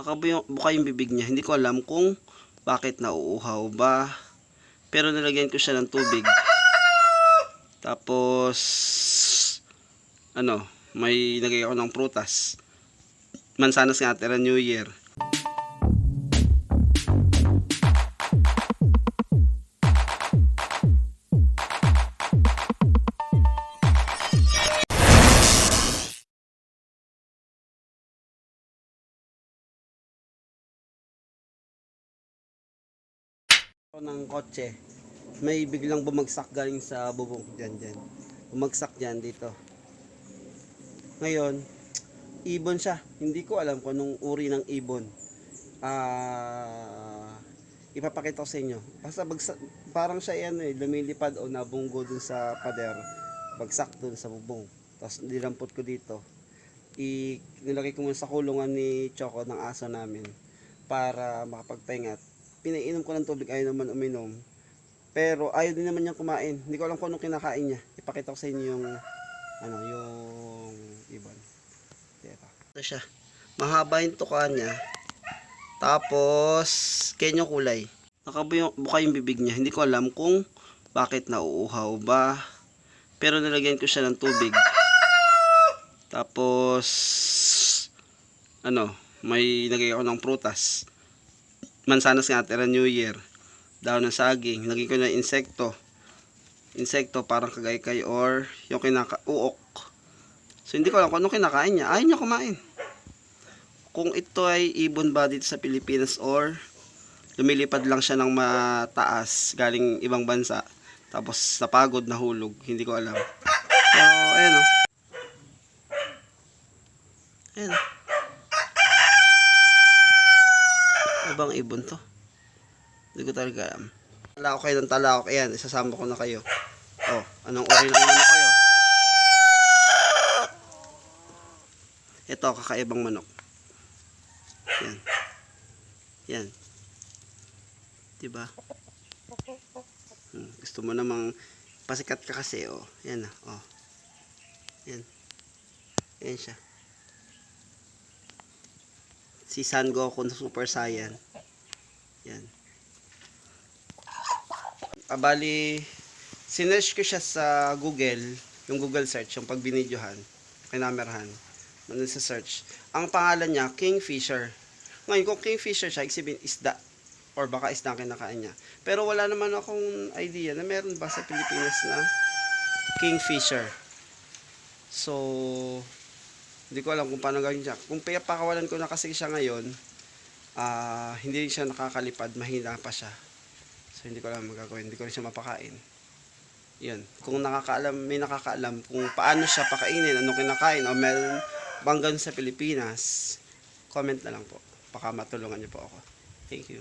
Nakabuka yung bibig niya. Hindi ko alam kung bakit nauuhaw ba. Pero nilagyan ko siya ng tubig. Tapos, may nagay ako ng prutas. Mansanas nga, tira New Year. Ng kotse, may biglang bumagsak galing sa bubong dyan. Bumagsak dyan dito. Ngayon, ibon siya. Hindi ko alam kung anong uri ng ibon. Ipapakita ko sa inyo. Basta parang siya lumilipad o nabunggo dun sa pader. Bagsak dun sa bubong. Tapos nilampot ko dito. Nilagay ko muna sa kulungan ni Choco ng aso namin para makapagpahinga. Pinainom ko ng tubig, ayaw naman uminom. Pero ayaw din naman niyang kumain. Hindi ko alam kung anong kinakain niya. Ipakita ko sa inyo yung yung ibon. Ito siya. Mahaba yung tuka niya. Tapos kanya kulay. Nakabuka yung bibig niya. Hindi ko alam kung bakit nauuhaw ba. Pero nilagyan ko siya ng tubig. Tapos may nagay ako ng prutas. Mansanas nga, tira New Year. Daon ng saging. Lagyan ko ng insekto parang kagaykay or yung uok. So hindi ko alam kung anong kinakain niya. Ayaw niya kumain. Kung ito ay ibon ba dito sa Pilipinas or lumilipad lang siya ng mataas galing ibang bansa. Tapos napagod, nahulog. Hindi ko alam. So, ayan o. Ayan o. Ibang ibon to. Hindi ko talaga alam. Talakok kayo ng talakok. Ayan, isasama ko na kayo. Oh, anong uri ng manok kayo? Ito, kakaibang manok. Yan. Yan. Diba? Gusto mo namang pasikat ka kasi, oh. Yan na, oh. Yan. Yan siya. Si San Goku na Super Saiyan. Yan. Bali, sinearch ko siya sa Google, yung Google search, yung pagbinidyohan, kinamerahan, nandun sa search. Ang pangalan niya, Kingfisher. Ngayon, kung Kingfisher siya, isipin isda, or baka isda ang kinakain niya. Pero wala naman akong idea na meron ba sa Pilipinas na Kingfisher. So, hindi ko alam kung paano gawin siya. Kung pakawalan ko na kasi siya ngayon, hindi siya nakakalipad, mahina pa siya. So hindi ko alam magagawin, hindi ko rin siya mapakain. Yun, kung may nakakaalam kung paano siya pakainin, anong kinakain, o meron bang ganun sa Pilipinas, comment na lang po. Baka matulungan niyo po ako. Thank you.